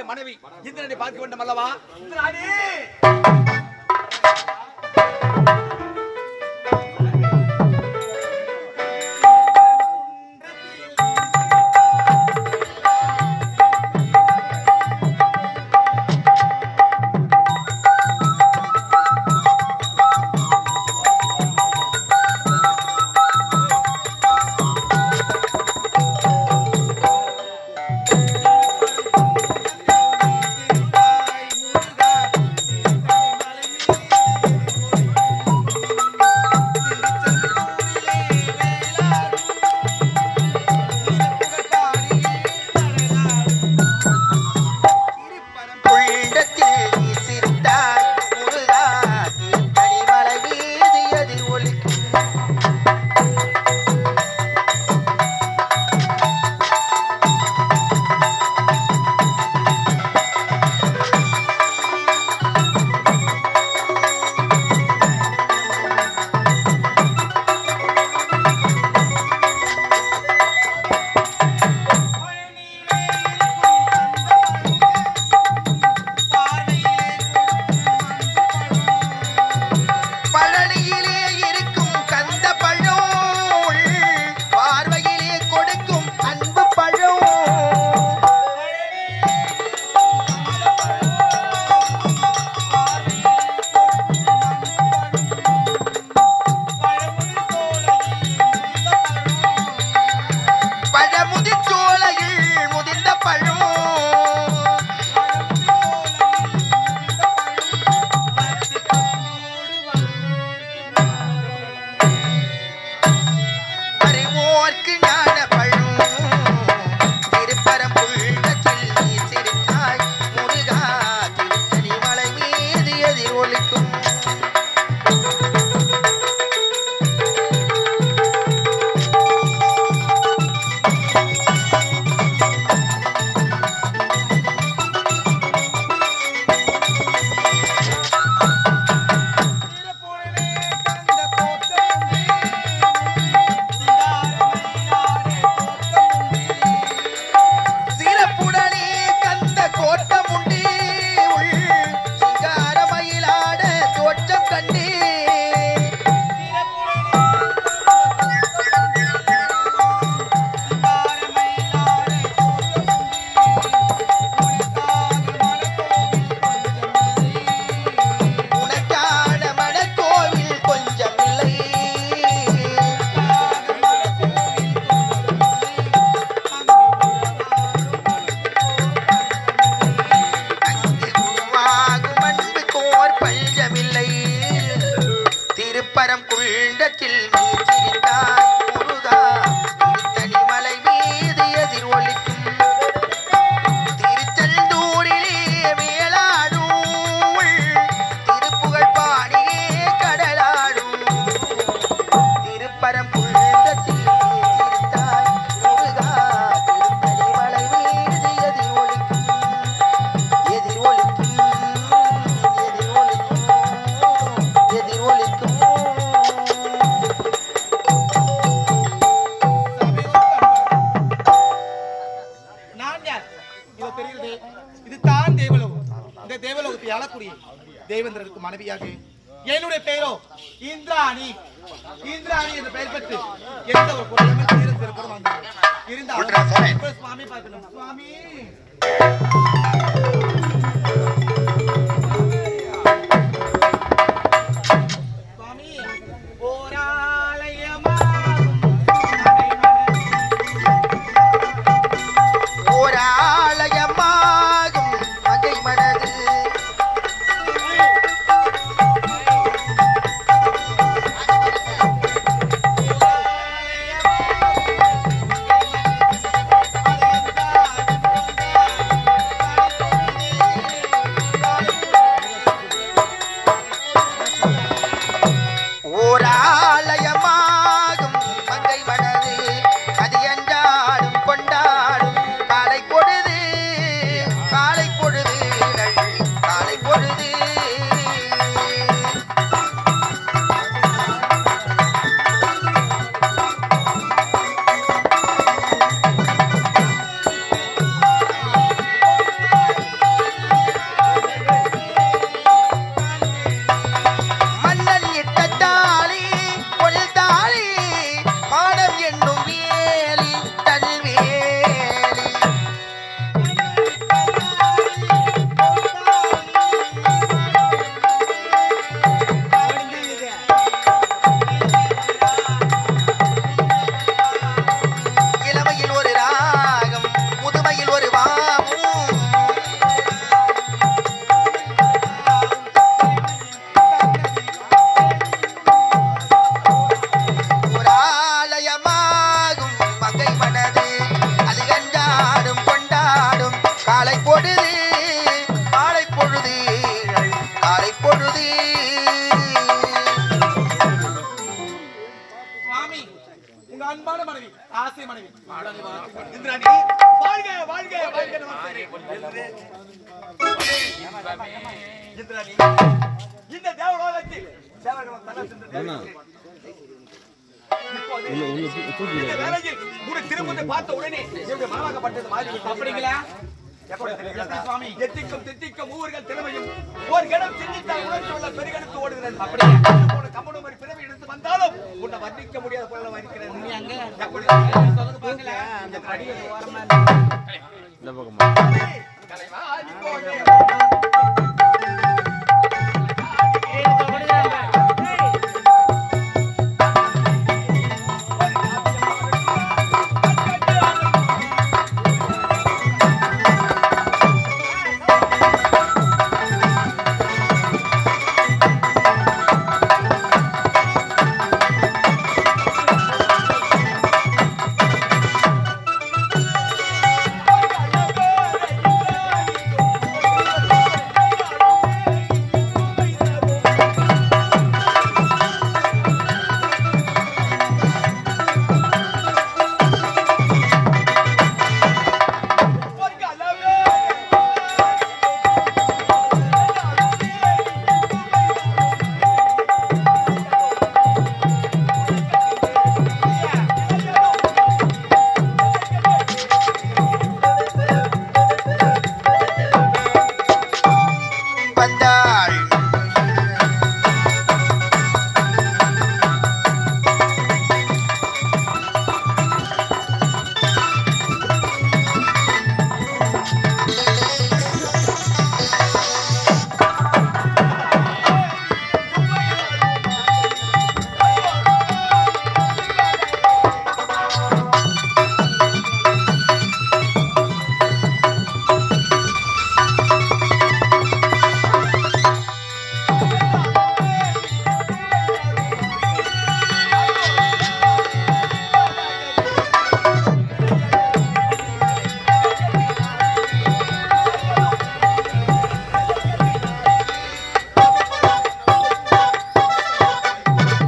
மனைவி இந்திரனை பார்க்க வேண்டும் அல்லவா? தேவேந்திரனுக்கு மனைவியாக என்னுடைய பெயரோ இந்திராணி. இந்திராணி என்ற பெயர் பெற்று எந்த ஒரு பொருளுமே இருந்தால் சுவாமி பார்க்கணும் சுவாமி. சுவாமி ஓராலயமாகும் மகை மனது ஓராலயமாகும் மங்கை மனது அது என்றாலும் கொண்டாடும் காலை பொழுது காலை பொழுது காலை பொழுது மன்னன் இட்ட தாலி ஒரு தாலி மாடம் என்னும் வேலி தன்வேலி இளமையில் ஒரு ராகம் முதுமையில் ஒரு வாமும் ஓராலயமாகும் மங்கை மனது அது கண்டாடும் கொண்டாடும் காலை பொழுது காலை பொழுது காலை பொழுது சுவாமி உங்க அன்பான மனைவி ஆசை மனைவி உடனே வாழ்த்துக்கள். இந்திராணி வாழ்க வாழ்க வாழ்க நமஸ்தே. இந்திராணி இந்த தேவலோகத்தில் தேவர்களும் தலை சென்ற தேவர்கள் இப்போது இந்த வேளையில் உன்னை திரும்பத்தை பார்த்த உடனே என்னுடைய மனமாகப்பட்டது மாறி அப்படிங்களா? எப்படி தெரிகிறதா? சுவாமி. எத்திக்கும் தித்திக்கும் மூவர்கள் திறமையும் ஒரு இடம் சிந்தித்தால் உணர்ச்சி உள்ள பெருகெடுத்து ஓடுகிறது. அப்படியா? போன கம்பனும் ஒரு பிறவி எடுத்து வந்தாலும் உன்னை வர்ணிக்க முடியாத போல இருக்கிறது. எப்படி? சொல்லுங்க பாக்கலாம். இந்த அடியை ஓரமா தலைவா, நீ போங்க. வந்தாள்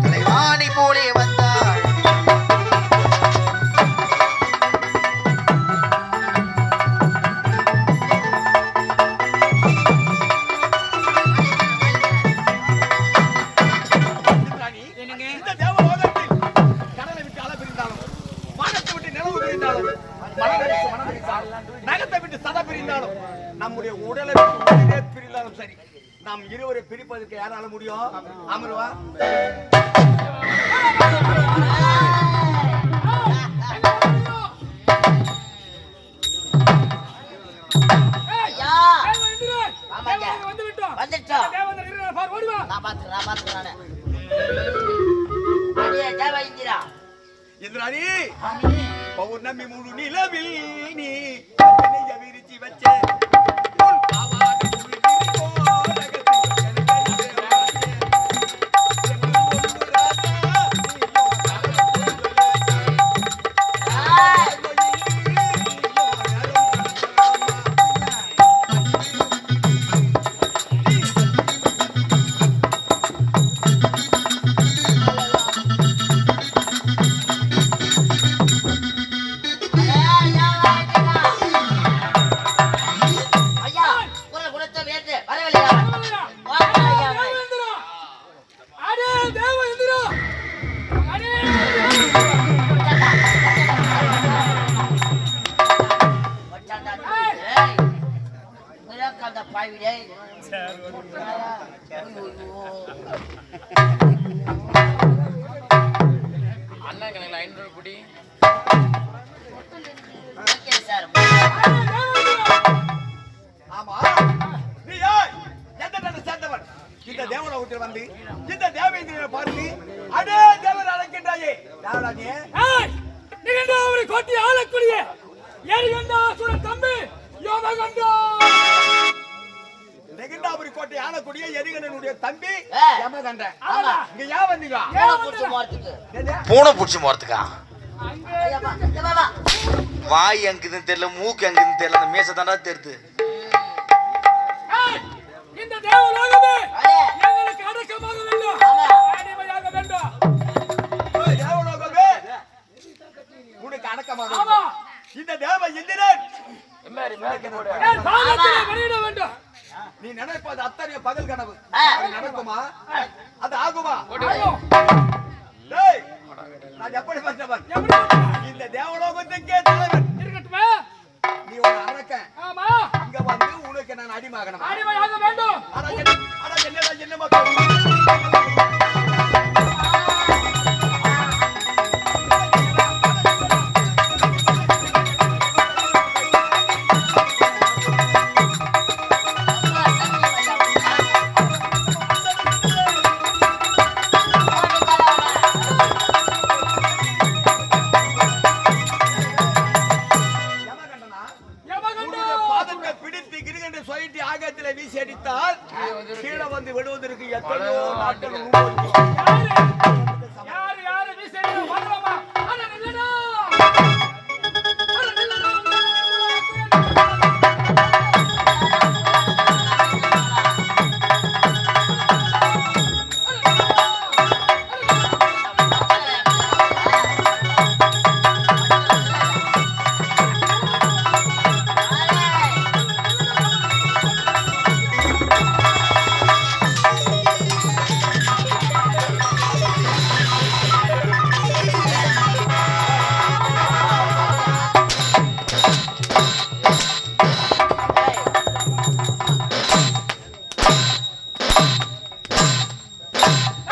தலைவாணி போலே வந்தாள் இந்திராணி, இந்த தேவலோகத்தில் கடலை விட்டு அலை பிரிந்தாலும், வானத்தை விட்டு நிலவு பிரிந்தாலும், மலரை விட்டு மனம் பிரிந்தாலும், நகத்தை விட்டு சதை பிரிந்தாலும், நம்முடைய உடலை விட்டு உயிரே பிரிந்தாலும் சரி, நாம் இருவரை பிரிப்பதற்கு யாரால முடியும்? அமர்வா வந்துட்டோம். தேவதை இருக்கிற பார் ஓடி வா. நான் பாத்துக்கிறேன் நானு. அடியே தேவ இந்திரா. இந்திராணி பௌர்ணமி முழு நிலவில் நீ என்னைய விரிச்சி வச்சே உன் பாவாடை குளிரில் கோலகத்தில் எனக்கு ராஜா ஐயா குரல் கொடுத்த வேண்டு வரவில்லையா? அடே தேவ இந்திரா. அடே அண்ணன் கணக்கில் 500 குடி ஆமா நீ யார் எந்த நாட்டை சேர்ந்தவன் இந்த தேவலோகத்தில் வந்து இந்த தேவேந்திரனை பார்த்து அடே தேவர் அழைக்கின்றாயே யாரா நீ ஏய் நீங்க அவரை கொட்டி ஆளக்கூடிய ஏறிகண்டா சுர தம்பி யோமகண்டா. நெகிண்டாபுரி கோட்டை ஆனக்கூடிய எரிகண்ணனுடைய தம்பி ஏய். யமகண்டன். ஆமா. இங்க ஏன் வந்தீங்க என்னது? பூனை பிடிச்சி போறதுக்கா அங்க வாய் எங்குதுன்னு தெரியல, மூக்கு எங்குதுன்னு தெரியல, அந்த மீசை தாண்டா தெரியுது. ஏய் இந்த தேவலோகமே அடே. எங்களுக்கு அடக்கமாக வேண்டும். ஆமா. அடிமையாக வேண்டும். ஓய், தேவலோகமே உனக்கு அடக்கமாக ஆமா. இந்த தேவ இந்திரன் என் பாதத்திலே வெளியிட வேண்டும். நீ நினைப்பது அத்தனை பகல் கனவு ஆ. அது நடக்குமா அது ஆகுமா ஐயோ, டேய் நான் எப்படி பண்ணவன் எப்படி இந்த தேவலோகத்துக்கே தலைவன் இருக்கட்டுமே? நீ ஒரு அரக்கன் ஆமா, இங்க வந்து உனக்கு நான் அடிமாகணும் அடிமையாக வேண்டும். என்ன மக்கள் யமகண்டா. பாதத்தை பிடித்து கிரிகண்ட சொயிட்டி ஆகத்திலே வீசி அடித்தால் கீழே வந்து விடுவதற்கு எத்தனையோ நாட்கள் யாரு வீசேன்னு பார்க்கலாமா? அட நில்லடா. அட நில்லடா.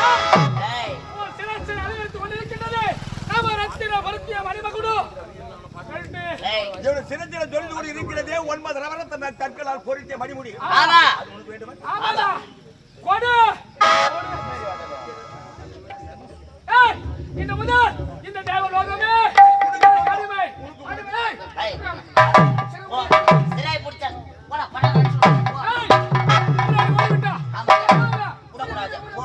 உன் சிரசை அலங்கரித்துக் கொண்டிருக்கின்றது. நாம ரத்தின வருத்திய மணிமகுடு. கல்வி. இவரு சிறந்தில தொழில் கொண்டு இருக்கிறதே 9 நவரத்ன கற்களால் பொறித்த மணிமுடி ஆமா ஆமாடா. கொடு. ஏய், இந்த முதல் இந்த தேவலோகமே அடிமை. அடிமை. ஏய். ஓ சிராய் புடிச்ச போடா பணம் அடிச்சு போ. ஏய், முன்னாடி ஓடிவிட்டா. ஆமா ஆமா. விடக்கூடாது போ.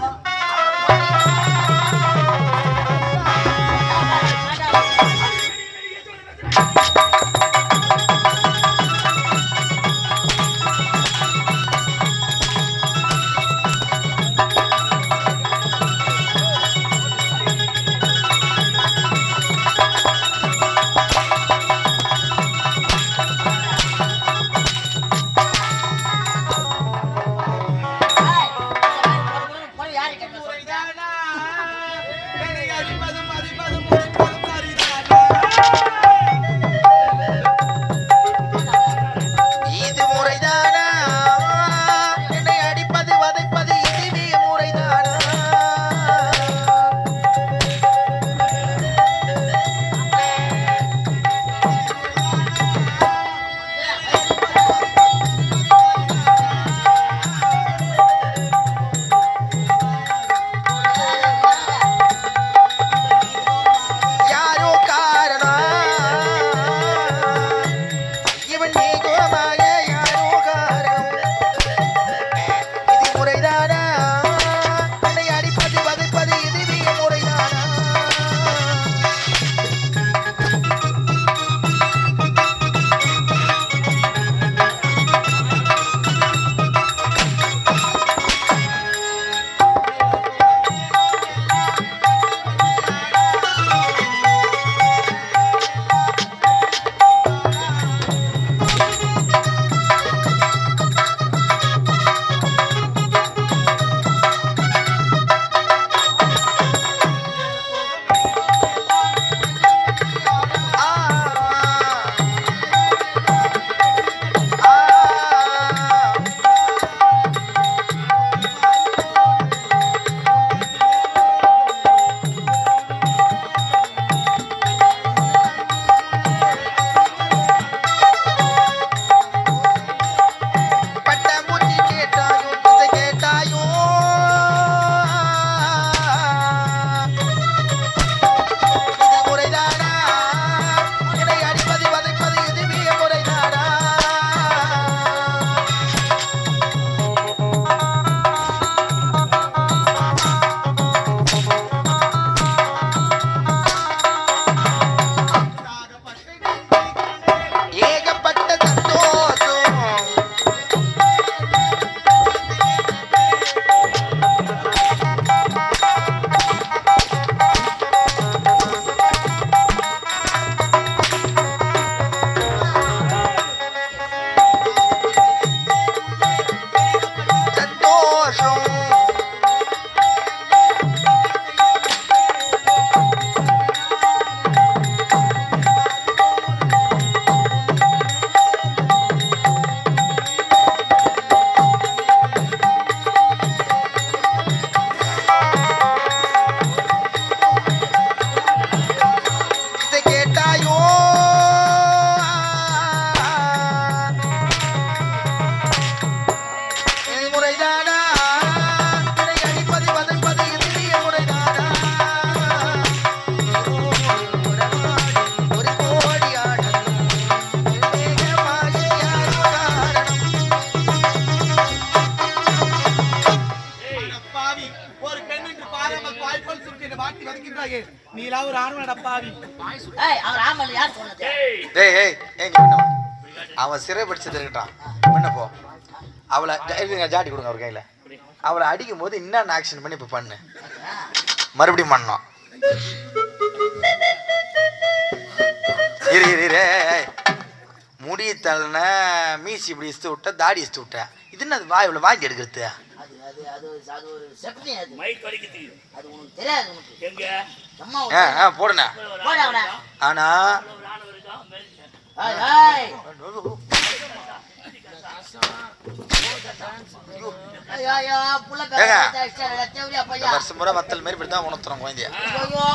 ஒரு ஆர்வம் பாவி. ஏய் அவர் ஆம்பளை யார் சொன்னது? டேய் ஏய் ஏங்க முன்ன வா. அவன் சிறை படிச்சது இருக்கட்டான் முன்ன போ. அவளை ஜாட்டி கொடுங்க அவர் கையில. அவளை அடிக்கும் போது இன்னும் ஆக்ஷன் பண்ணி இப்ப பண்ணு. மறுபடியும் பண்ணோம். இரு இரு இரு முடி தள்ளன மீசி இப்படி இஸ்து விட்ட தாடி இஸ்து விட்ட இது என்ன வாய் இவ்வளவு வாங்கி எடுக்கிறது? அது அது அது அது ஒரு செப்னி அது. மைக் வலிக்குது. அது உனக்கு தெரியாது உனக்கு. எங்க அம்மா போடுண்ணே. போடா அவன. ஆனா ஏய் ஏய் ஐயோ புள்ள பேச தேவரியா பையா. வருஷம் பூரா வத்தல் மாதிரி இப்படி தான் உணர்த்துறோம் குழந்தைய.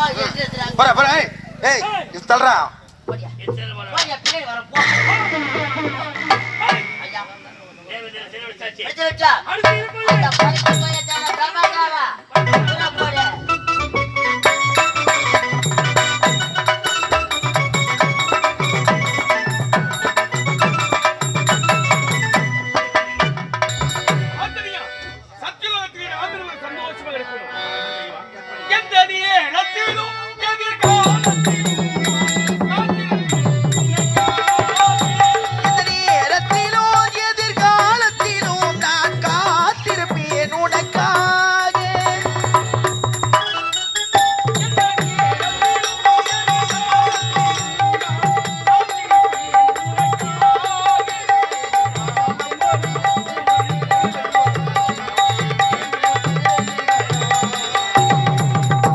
ஐயோ எட்றறாங்க. போற போற ஏய் ஏய் இது தள்ளுறா. போடியா. போடியா பிள்ளை வர போ. ஐயா தேவதே சேனல் சாச்சி. வெச்சா. அடுத்து இருப்பது அந்த பாய் போய் சேனல் கர்மாகாரா. போடா. ஆச்சரியம். சத்தியலோகத்தின் ஆதரவு சந்தோஷமாக இருக்கணும். எந்த நேரத்திலும் எதிர்காலத்திலும் இந்த நேரத்திலும் எதிர்காலத்திலும் நான் காத்திருப்பேன் உனக்காக.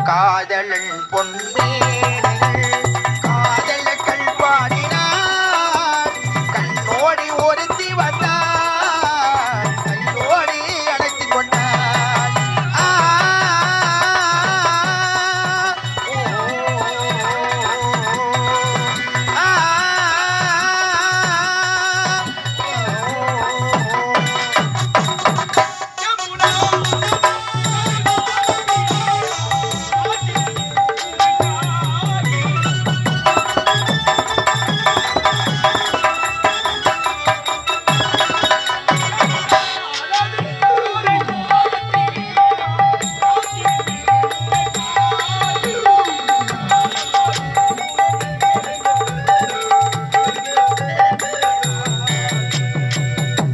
காதலன் பொன்மேனிகள் காதலர்கள் பாடினார் கண்ணோடி ஒருத்தி வந்தார் கையோடி அடைத்துக் கொண்டார். ஆ, ஓ, ஆ,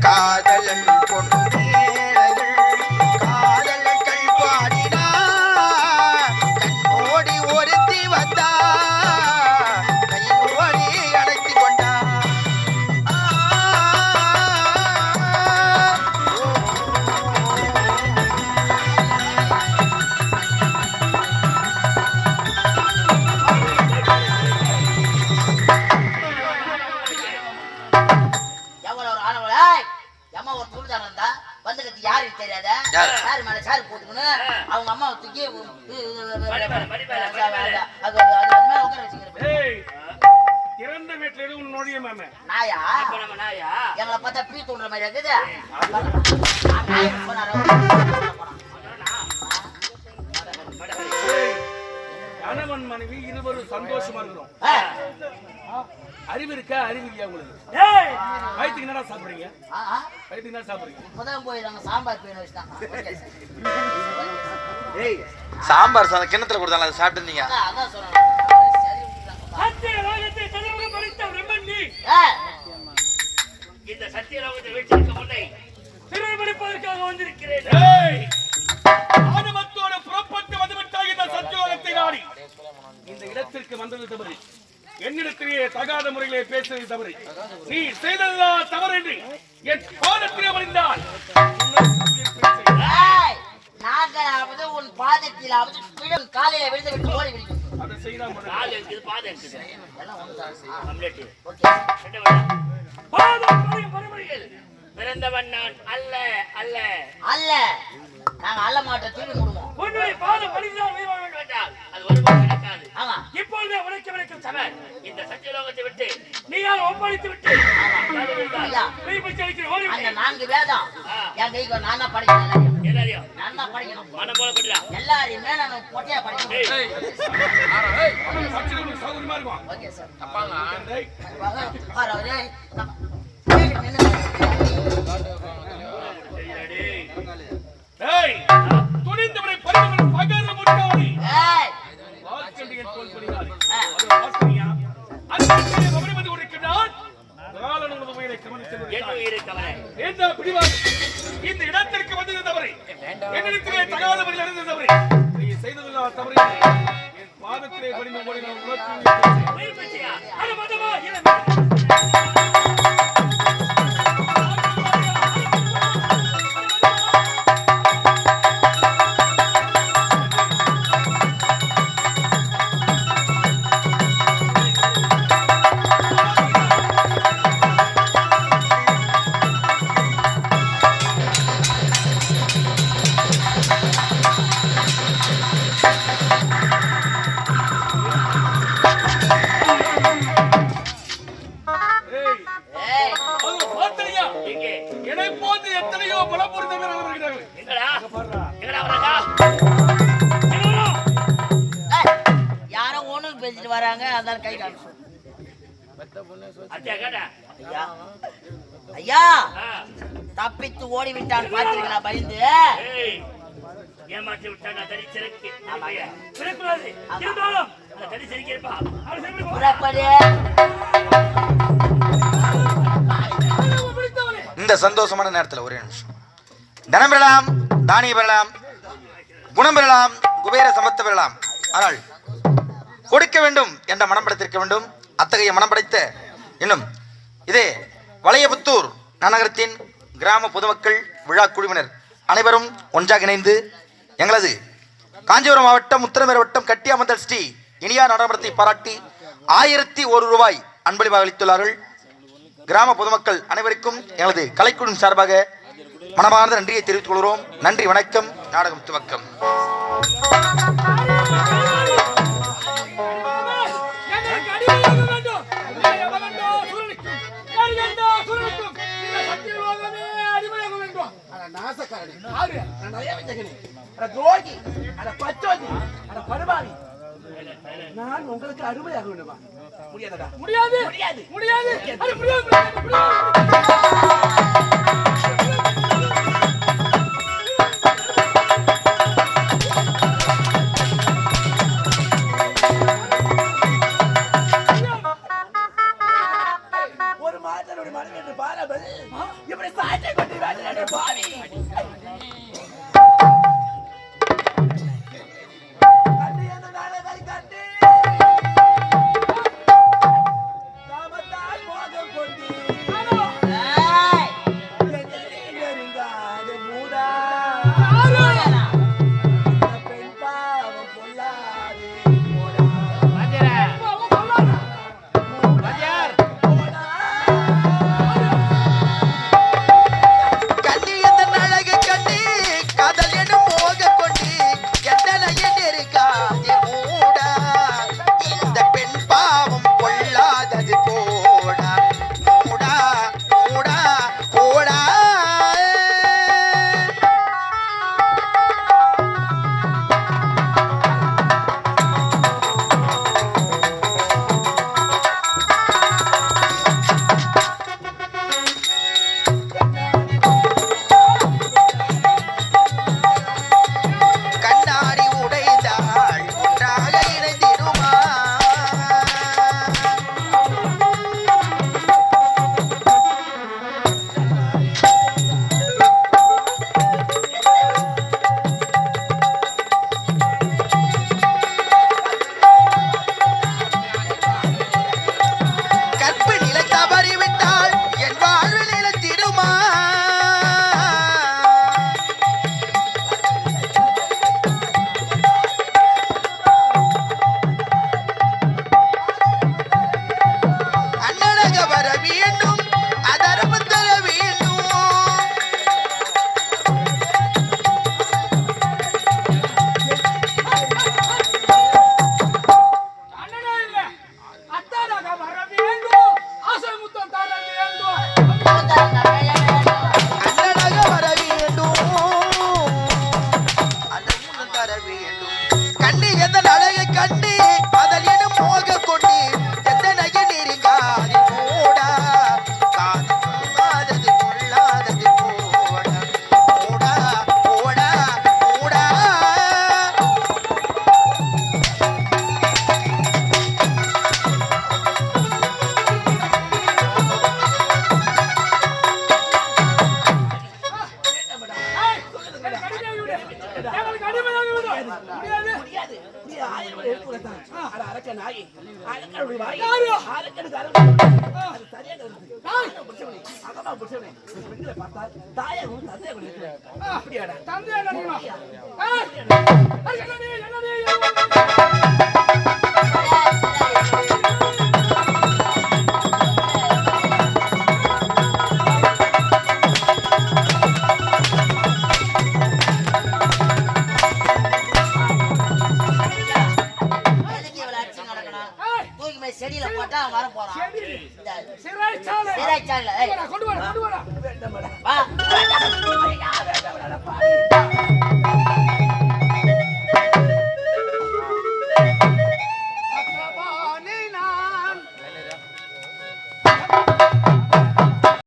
காதலன் பொன்மேனிகள் காதலர்கள் பாடினார் கண்ணோடி ஒருத்தி வந்தார் கையோடி அடைத்துக் கொண்டார். ஆ, ஓ, எவ்வளவு ஒரு ஆளவள அம்மா ஒரு துருதான இருந்தா வந்து கத்தி யாருக்கு தெரியாத யாரு? சார் மேல சார் போட்டுக்கணும் அவங்க அம்மா தூக்கி அது மேல உட்கார வச்சுக்கிறேன். ஏய், திறந்த வீட்டுல எதுவும் நுழைய மாமே. நாயா அப்ப நம்ம நாயா? எங்களை பார்த்தா பீ தூண்டுற மாதிரி இருக்குது. நாய் போனாரோ ஏய், கணவன் மனைவி இருவரும் சந்தோஷமா இருக்கிறோம். அறிவு இருக்கா அறிவு இல்லையா உங்களுக்கு? ஏய் வயிற்றுக்கு என்னடா சாப்பிடுறீங்க? வயிற்றுக்கு என்ன சாப்பிடுறீங்க? இப்பதான் போய் நாங்க சாம்பார் பீன வச்சுட்டாங்க. சாம்பார் சாதம் கிணத்துல கொடுத்தாலும் அதை சாப்பிட்டுருந்தீங்க. அதான் சொல்றேன். சரி விட்டுட்டாங்க. சத்திய லோகத்தை தலைமுறை படைத்த பிரம்மன் நீ இந்த சத்தியலோகத்தை வீட்டிற்கு முன்னே திருமணிப்பதற்காக வந்திருக்கிறேன். ஏய், ஆணவத்தோடு புறப்பட்டு வந்துவிட்டாய் இந்த சத்தியோகத்தை நாடி. இந்த இடத்திற்கு வந்தது தவறு. என்னிடத்திலேயே தகாத முறையிலே பேசுவது தவறு. நீ செய்ததுதான் தவறு என்று என் பாதத்திலே வழிந்தால் நாங்களாவது உன் பாதத்திலாவது பிழம் காலையில விழுந்து விட்டு ஓடி விடுக்கும். அதை செய்தால் கால் இருக்குது பாதம் இருக்குது. எல்லாம் ஒண்ணுதான். கம்ப்ளீட். ஓகே. பாதம் படையும் பரிமளிகள் பிறந்தவன் நான் அல்ல அல்ல. அல்ல நாங்க அல்ல மாட்டோம் தூக்கி முடுவோம். உன்னுடைய பாதம் படைத்தால் உயிர் வாழ வேண்டும் வேண்டாம். அது ஒருபோதும் நடக்காது. ஆமா இப்பொழுதே உழைக்க விளக்கும் சபை இந்த சத்தியலோகத்தை விட்டு நீ யார் ஒப்படைத்து விட்டு ஐயா மெய்ப்பச்சு அளிக்கிற ஓடி அந்த 4 வேதம் என் கைக்கு நான் தான் படிக்கணும். எல்லாரையும் நான் தான் படிக்கணும். மனம் போல படுறா. எல்லாரையுமே நான் பொட்டையா படிக்கணும். சௌகரியமா இருக்கும். Okay sir. ஏய், அவரே ஏய், துணிந்தவரை பறிந்தவரை பகர முட்டாளி. ஏய் வாக்கண்டிகள் போல் படி. என் உயிரை கவர இந்த பிடிவாதம் இந்த இடத்திற்கு வந்தது தவறு. என்னிடத்திலே தகாதபடி நடந்தது தவறு. நீ செய்ததில்லா தவறு. என் பாதத்திலே பணிந்து போய் நான் உனக்கு உயிர் பச்சையா அது மதமா ஏய் அது பார்த்தலையா? எங்கே என்னை போன்று எத்தனையோ பலபுரிந்தவர்கள் இருக்கிறார்கள். எங்கடா எங்கடா வராங்க எங்கடா ஏய், யாரோ ஒண்ணு பேசிட்டு வராங்க அதான் கை காமிச்சு அத்தியா கேட்டா ஐயா ஐயா ஆ தப்பித்து ஓடி விட்டான் பாத்தீங்களா பயந்து ஏய் ஏமாற்றி விட்டா நான் தடி சிறக்கி சிறக்கூடாது இருந்தாலும் அந்த தடி சிறக்கி இருப்பா அவன் எப்படி புறப்படு இந்த சந்தோஷமான நேரத்தில் ஒரே நிமிஷம். தனம் பெறலாம், தானியம் பெறலாம், குணம் பெறலாம், குபேர சமத்து பெறலாம். ஆனால் கொடுக்க வேண்டும் என்ற மனம் படைத்திருக்க வேண்டும். அத்தகைய மனம் படைத்த இன்னும் இதே வளையபுத்தூர் நகரத்தின் கிராம பொதுமக்கள் விழா குழுவினர் அனைவரும் ஒன்றாக இணைந்து எங்களது காஞ்சிபுரம் மாவட்டம் உத்தரமேறு வட்டம் கட்டியாமந்தல் ஸ்ரீ இனியா நடனத்தை பாராட்டி 1001 ரூபாய் அன்பளிப்பாக அளித்துள்ளார்கள். கிராம பொதுமக்கள் அனைவருக்கும் எங்களது கலைக்குழு சார்பாக மனமார்ந்த நன்றியை தெரிவித்துக் கொள்கிறோம். நன்றி, வணக்கம். நாடகம் துவக்கம். எங்களுக்கு அடிமையாக வேண்டும். எவகண்டோ சூரனுக்கும், எரிகண்டோ சூரனுக்கும் இந்த சத்தியலோகமே அடிமையாக வேண்டும். யாரு? நான் நிறைய வச்சிருக்கேன். அட துரோகி, அட பச்சோதி, அட படுபாவி. நான் உங்களுக்கு அருமையாக வேண்டுமா? முடியாதடா. முடியாது முடியாது. முடியாது அது முடியாது முடியாது. ஒரு மாற்றனுடைய மனம் என்று பாராமல் இப்படி சாட்டை கொண்டு வேண்டாம் பாவி. கண்டு எந்த நாளை கண்டு நாமத்தால் மோகம் கொண்டு ஏய் நெருங்காது மூடா பெண் பாவம் பொல்லாது போடா. கண்ணி எந்த அழகு கண்ணி அதான் புருஷனே. பெண்களை பார்த்தா தாயை கூட தந்தையை கூட இருக்கிறாங்க. அப்படியாடா? தந்தையா கட்டணும். என்னடி என்னடி எதுக்கு இவ்வளவு அடிச்சு நடக்கணும்? தூக்கி போய் செடியில போட்டா அவன் வர போறான். இந்த சிறைச்சாலை. சிறைச்சாலையில, ஏய், கொண்டு வாடா கொண்டு வாடா. வா.